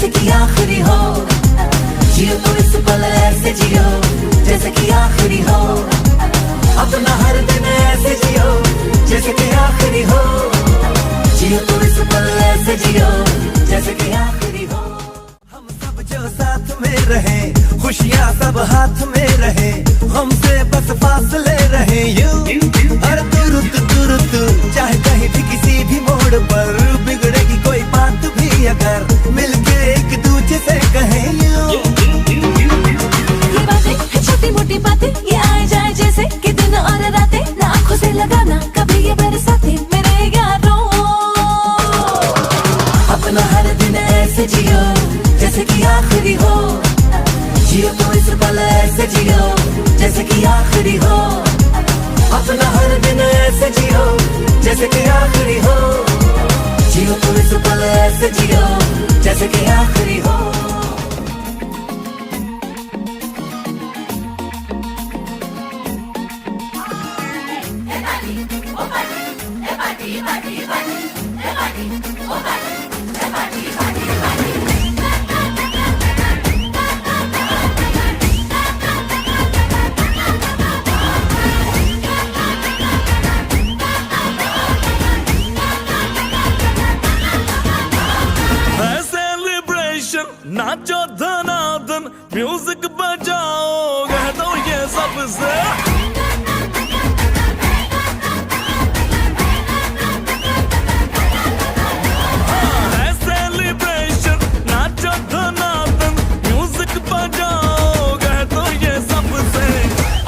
जैसे कि आखिरी हो। जियो तो इस पल ऐसे जियो जैसे कि आखिरी हो। अपना हर दिन ऐसे जियो जैसे कि आखिरी हो। जियो तो इस पल ऐसे जियो जैसे कि आखिरी हो। हम सब जो साथ में रहे, खुशियाँ सब हाथ में रहे, हमसे बस फासले रहे यूं हर तुरुत चाहे कहीं भी किसी भी मोड़ पर बिगड़ेगी कोई बात भी अगर मिलके एक दूजे से कहें यूं। ये बातें है छोटी मोटी बातें, ये आए जाए जैसे कि दिन और रातें, ना आँखों से लगाना कभी ये बरसाते मेरे यारों। अपना हर दिन ऐसे जियो जैसे कि आखिरी हो। जियो तो इस पल ऐसे जियो जैसे कि आखिरी हो। अपना हर दिन ऐसे जियो जैसे कि आखिरी हो। जियो तो इस पल ऐसे जियो जैसे कि आखिरी हो। नाचो धनाधन म्यूजिक बजाओ कह दो ये सबसे। है सेलिब्रेशन नाचो धनाधन म्यूजिक बजाओ कह दो ये सबसे।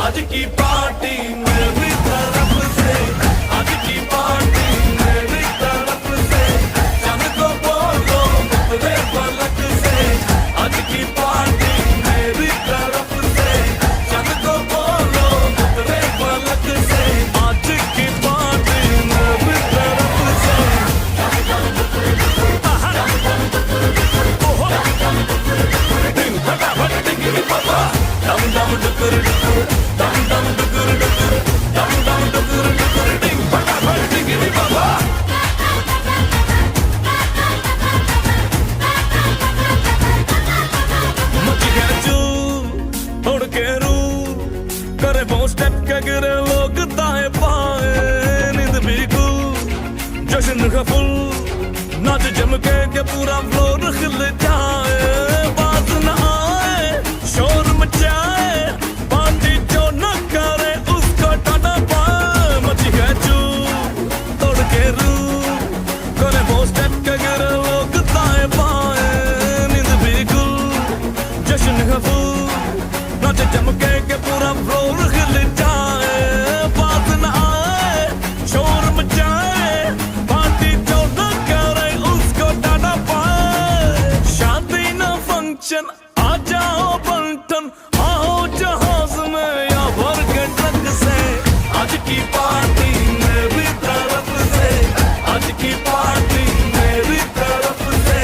आज की पार्टी मेरी तरफ से, आज की पार्टी मेरी तरफ से, चंद को बोलो मुझे पलक से। आज की पार्टी मेरी तरफ से, चंद को बोलो मुझे पलक से। आज की पार्टी मेरी तरफ से। दिन फटाफट टिकरी पापा, दम दम डुकुर डुकुर, दम दम डुकुर डुकुर, दम दम डुकुर डुकुर, दिन फटाफट टिकरी पापा। मची गया चूर उड़ के रू करे वो स्टेप के गिरे लोग दाएं बाएं। नींद भी गुल जश्न का फुल नाच जम के पूरा फ्लोर खिल जाए। बाज न आए शोर मचाए, पार्टी जो न करे उसको टाटा पाए। मची गया चूर तोड़ के रू करे वो स्टेप के गिरे लोग दाएं बाएं। नींद भी गुल जश्न का फूल नाच जम के पूरा फ्लोर खिल जाए। बात न आए शोर मचाए, पार्टी जो न करे उसको टाटा पाए। शादी न फंक्शन आ जाओ बंटन, आओ जहाज में या भर के ट्रक से। आज की पार्टी मेरी तरफ से, आज की पार्टी मेरी तरफ से,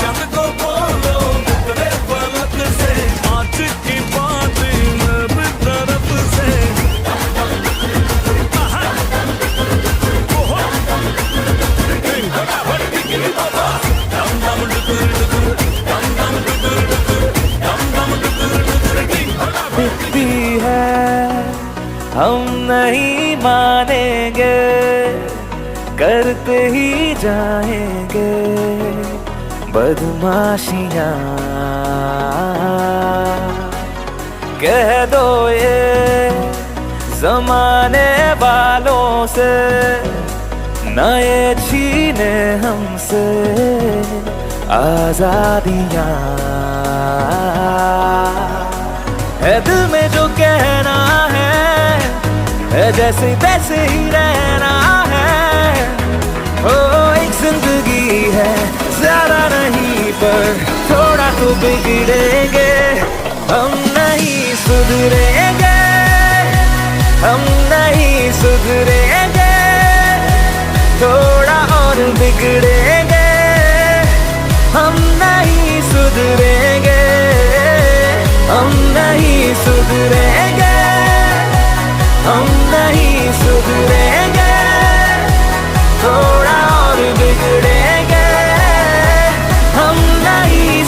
चंद को बोलो मुझे पलक से। आज की पार्टी मेरी तरफ से। फटाफट टिकरी पापा, दम दम डुकुर डुकुर, दम दम डुकुर डुकुर, दम दम डुकुर डुकुर, टिक फटाफट भी है हम नहीं मानेंगे, करते ही जाएंगे बदमाशियाँ। कह दो ये जमाने वालों से, ना ये छीने हमसे आजादियाँ। है दिल में जो कहना है जैसे तैसे ही रहना है। ओ एक जिंदगी है ज्यादा नहीं पर थोड़ा तो बिगड़ेंगे। हम नहीं सुधरेंगे, हम नहीं सुधरेंगे, थोड़ा और बिगड़ेंगे। हम नहीं सुधरेंगे, हम नहीं सुधरेंगे, हम नहीं सुधरेंगे, थोड़ा और बिगड़ेंगे। हम नहीं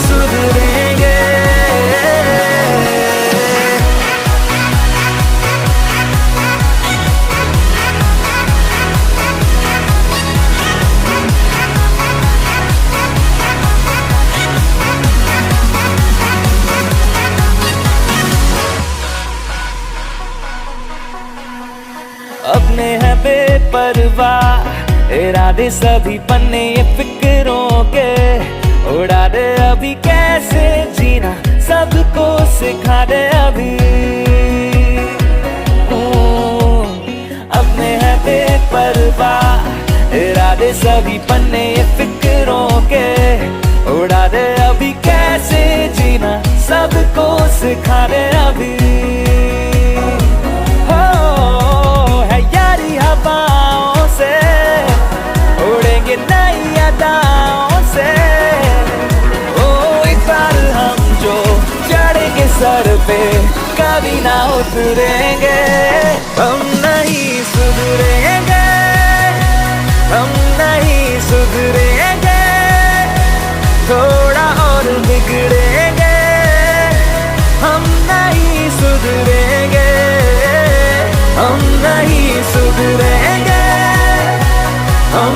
इरादे सभी पन्ने ये फिक्रों के उड़ा दे अभी कैसे जीना सबको सिखा दे अभी अपने है बेपरवाह इरादे सभी पन्ने ये फिक्रों के उड़ा दे अभी कैसे जीना सबको सिखा दे अभी है यारी हवाओं से उड़ेंगे नई अदाओं से एक बार हम जो चढ़ेंगे सर पे कभी ना उतरेंगे हम नहीं सुधरेंगे हम नहीं सुधरेंगे थोड़ा और बिगड़ेंगे हम नहीं सुधरेंगे हम नहीं सुधरेंगे हम